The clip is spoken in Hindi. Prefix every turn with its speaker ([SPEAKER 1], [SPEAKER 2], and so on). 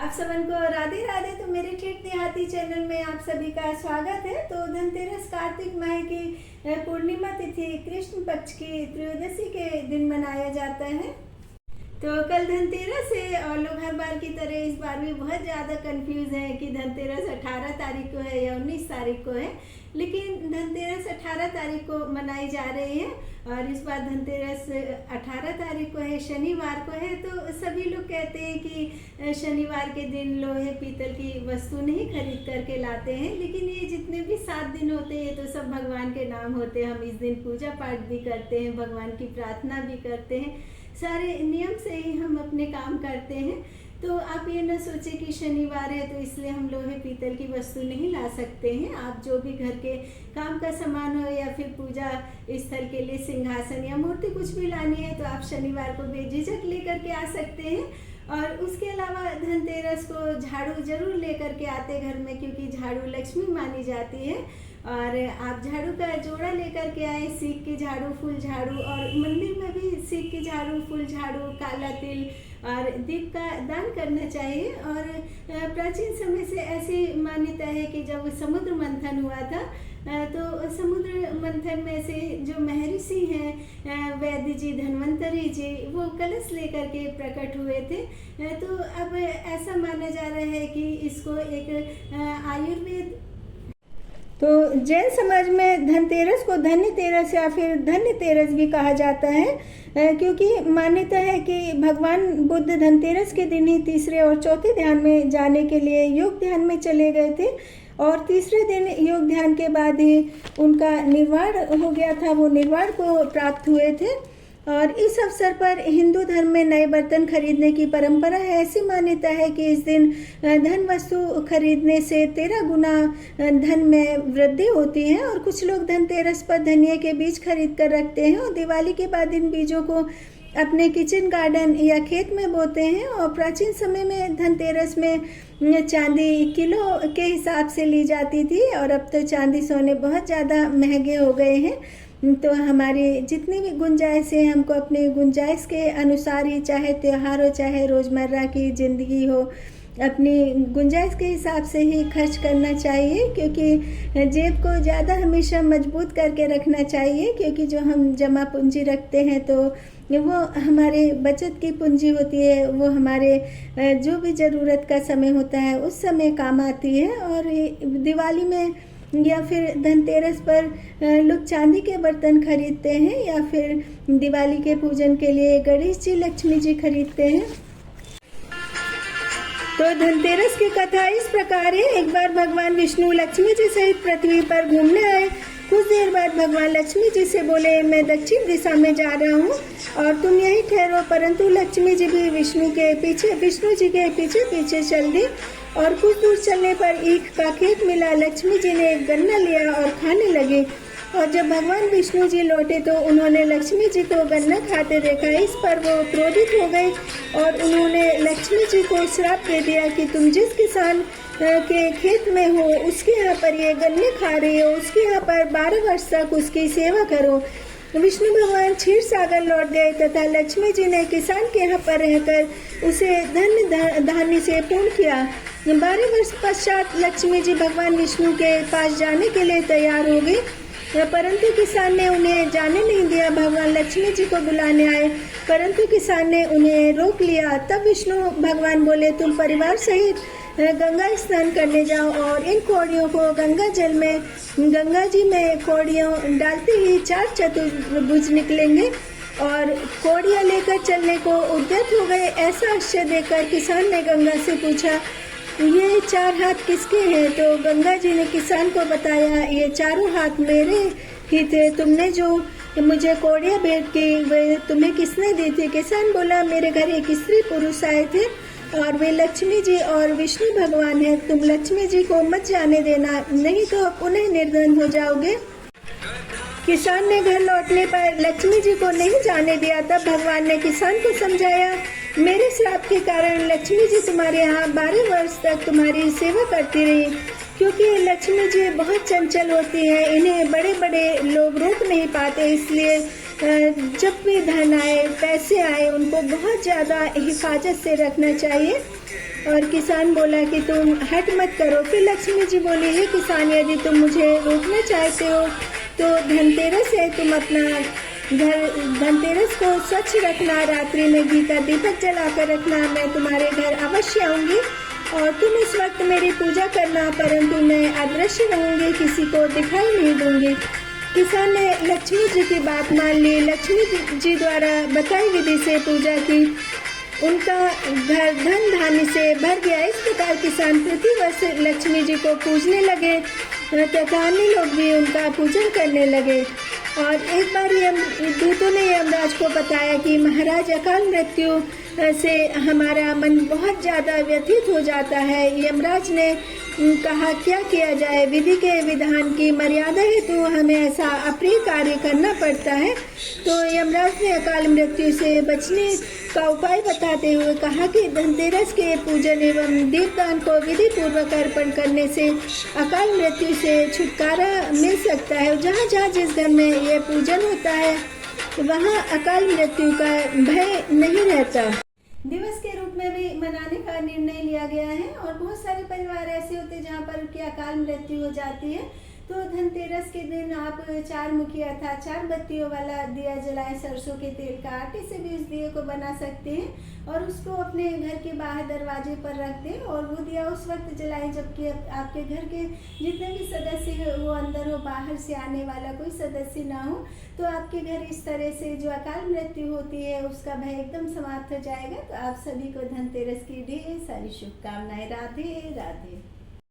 [SPEAKER 1] आप सबन को राधे राधे। तो मेरे ठेठ देहाती चैनल में आप सभी का स्वागत है। तो धनतेरस कार्तिक माह की पूर्णिमा तिथि कृष्ण पक्ष की त्रयोदशी के दिन मनाया जाता है। तो कल धनतेरस है और लोग हर बार की तरह इस बार भी बहुत ज़्यादा कंफ्यूज है कि धनतेरस 18 तारीख को है या 19 तारीख को है, लेकिन धनतेरस 18 तारीख को मनाई जा रही है। और इस बार धनतेरस 18 तारीख को है, शनिवार को है। तो सभी लोग कहते हैं कि शनिवार के दिन लोहे पीतल की वस्तु नहीं खरीद करके लाते हैं, लेकिन ये जितने भी 7 दिन होते हैं तो सब भगवान के नाम होते हैं। हम इस दिन पूजा पाठ भी करते हैं, भगवान की प्रार्थना भी करते हैं, सारे नियम से ही हम अपने काम करते हैं। तो आप ये ना सोचे कि शनिवार है तो इसलिए हम लोहे पीतल की वस्तु नहीं ला सकते हैं। आप जो भी घर के काम का सामान हो या फिर पूजा स्थल के लिए सिंहासन या मूर्ति कुछ भी लानी है तो आप शनिवार को बेझिझक लेकर के आ सकते हैं। और उसके अलावा धनतेरस को झाड़ू जरूर लेकर के आते घर में, क्योंकि झाड़ू लक्ष्मी मानी जाती है। और आप झाड़ू का जोड़ा लेकर के आए, सीख की झाड़ू, फूल झाड़ू, और मंदिर में भी सीख की झाड़ू, फूल झाड़ू, काला तिल और दीप का दान करना चाहिए। और प्राचीन समय से ऐसी मान्यता है कि जब समुद्र मंथन हुआ था तो समुद्र मंथन में से जो महर्षि हैं वैद्य जी, धन्वंतरी जी, वो कलश लेकर के प्रकट हुए थे। तो अब ऐसा माना जा रहा है कि इसको एक आयुर्वेद, तो जैन समाज में धनतेरस को धन्यतेरस या फिर धन्यतेरस भी कहा जाता है, क्योंकि मान्यता है कि भगवान बुद्ध धनतेरस के दिन ही तीसरे और चौथे ध्यान में जाने के लिए योग ध्यान में चले गए थे। और तीसरे दिन योग ध्यान के बाद ही उनका निर्वाण हो गया था, वो निर्वाण को प्राप्त हुए थे। और इस अवसर पर हिंदू धर्म में नए बर्तन खरीदने की परंपरा है। ऐसी मान्यता है कि इस दिन धन वस्तु खरीदने से 13 गुना धन में वृद्धि होती है। और कुछ लोग धनतेरस पर धनिया के बीज खरीद कर रखते हैं और दिवाली के बाद इन बीजों को अपने किचन गार्डन या खेत में बोते हैं। और प्राचीन समय में धनतेरस में चांदी किलो के हिसाब से ली जाती थी, और अब तो चांदी सोने बहुत ज़्यादा महंगे हो गए हैं। तो हमारी जितनी भी गुंजाइश है, हमको अपने गुंजाइश के अनुसार ही, चाहे त्यौहार हो चाहे रोज़मर्रा की ज़िंदगी हो, अपनी गुंजाइश के हिसाब से ही खर्च करना चाहिए। क्योंकि जेब को ज़्यादा हमेशा मजबूत करके रखना चाहिए, क्योंकि जो हम जमा पूंजी रखते हैं तो वो हमारे बचत की पूंजी होती है। वो हमारे जो भी ज़रूरत का समय होता है उस समय काम आती है। और दिवाली में या फिर धनतेरस पर लोग चांदी के बर्तन खरीदते हैं, या फिर दिवाली के पूजन के लिए गणेश जी, लक्ष्मी जी खरीदते हैं। तो धनतेरस की कथा इस प्रकार है। एक बार भगवान विष्णु लक्ष्मी जी सहित पृथ्वी पर घूमने आए। कुछ देर बाद भगवान लक्ष्मी जी से बोले, मैं दक्षिण दिशा में जा रहा हूँ और तुम यहीं ठहरो। परंतु लक्ष्मी जी भी विष्णु जी के पीछे पीछे चल दी। और कुछ दूर चलने पर ईख का खेत मिला। लक्ष्मी जी ने एक गन्ना लिया और खाने लगे। और जब भगवान विष्णु जी लौटे तो उन्होंने लक्ष्मी जी को गन्ना खाते देखा। इस पर वो क्रोधित हो गए और उन्होंने लक्ष्मी जी को श्राप दे दिया कि तुम जिस किसान के खेत में हो उसके यहाँ पर ये गन्ने खा रही हो, उसके यहाँ पर 12 वर्ष तक उसकी सेवा करो। विष्णु भगवान क्षीर सागर लौट गए तथा लक्ष्मी जी ने किसान के यहाँ पर रहकर उसे धन धान्य से पूर्ण किया। 12 वर्ष पश्चात लक्ष्मी जी भगवान विष्णु के पास जाने के लिए तैयार हो गई, परंतु किसान ने उन्हें जाने नहीं दिया। भगवान लक्ष्मी जी को बुलाने आए, परंतु किसान ने उन्हें रोक लिया। तब विष्णु भगवान बोले, तुम परिवार सहित गंगा स्नान करने जाओ और इन कौड़ियों को गंगा जी में कौड़ियों डालते ही 4 चतुर्भुज निकलेंगे। और कौड़ियाँ लेकर चलने को उद्यत हो गए। ऐसा आश्चर्य देखकर किसान ने गंगा से पूछा, ये 4 हाथ किसके हैं? तो गंगा जी ने किसान को बताया, ये चारों हाथ मेरे ही थे। तुमने जो मुझे कौड़ियाँ भेंट की वे तुम्हें किसने दी थी? किसान बोला, मेरे घर एक स्त्री पुरुष आए थे और वे लक्ष्मी जी और विष्णु भगवान हैं। तुम लक्ष्मी जी को मत जाने देना, नहीं तो पुनः निर्धन हो जाओगे। किसान ने घर लौटने पर लक्ष्मी जी को नहीं जाने दिया। तब भगवान ने किसान को समझाया, मेरे श्राप के कारण लक्ष्मी जी तुम्हारे यहाँ 12 वर्ष तक तुम्हारी सेवा करती रही, क्योंकि लक्ष्मी जी बहुत चंचल होती है, इन्हें बड़े बड़े लोग रोक नहीं पाते। इसलिए जब भी धन आए, पैसे आए, उनको बहुत ज़्यादा हिफाजत से रखना चाहिए। और किसान बोला कि तुम हट मत करो। फिर लक्ष्मी जी बोली, हे किसान, यदि तुम मुझे रोकना चाहते हो तो धनतेरस है, तुम अपना घर धनतेरस को स्वच्छ रखना, रात्रि में घी का दीपक जलाकर रखना, मैं तुम्हारे घर अवश्य आऊंगी और तुम उस वक्त मेरी पूजा करना, परंतु मैं अदृश्य रहूंगी, किसी को दिखाई नहीं दूंगी। किसान ने लक्ष्मी जी की बात मान ली। लक्ष्मी जी द्वारा बताई विधि से पूजा की, उनका घर धन धान्य से भर गया। इस प्रकार किसान प्रतिवर्ष लक्ष्मी जी को पूजने लगे तथा अन्य लोग भी उनका पूजन करने लगे। और एक बार दूतों ने यमराज को बताया कि महाराज, अकाल मृत्यु से हमारा मन बहुत ज़्यादा व्यथित हो जाता है। यमराज ने कहा, क्या किया जाए, विधि के विधान की मर्यादा है तो हमें ऐसा अप्रिय कार्य करना पड़ता है। तो यमराज ने अकाल मृत्यु से बचने का उपाय बताते हुए कहा कि धनतेरस के पूजन एवं दीपदान को विधि पूर्वक अर्पण करने से अकाल मृत्यु से छुटकारा मिल सकता है। जहाँ जहाँ जिस घर में यह पूजन होता है वहाँ अकाल मृत्यु का भय नहीं रहता। दिवस के रूप में भी मनाने का निर्णय लिया गया है। और बहुत सारे परिवार ऐसे होते हैं जहाँ पर उनकी अकाल मृत्यु हो जाती है, तो धनतेरस के दिन आप 4 मुखी अर्थात 4 बत्तियों वाला दिया जलाएं। सरसों के तेल का आटे से भी उस दिए को बना सकते हैं और उसको अपने घर के बाहर दरवाजे पर रख दें और वो दिया उस वक्त जलाएं जबकि आपके घर के जितने भी सदस्य हैं वो अंदर हो, बाहर से आने वाला कोई सदस्य ना हो। तो आपके घर इस तरह से जो अकाल मृत्यु होती है उसका भय एकदम समाप्त हो जाएगा। तो आप सभी को धनतेरस की ढेर सारी शुभकामनाएं। राधे राधे।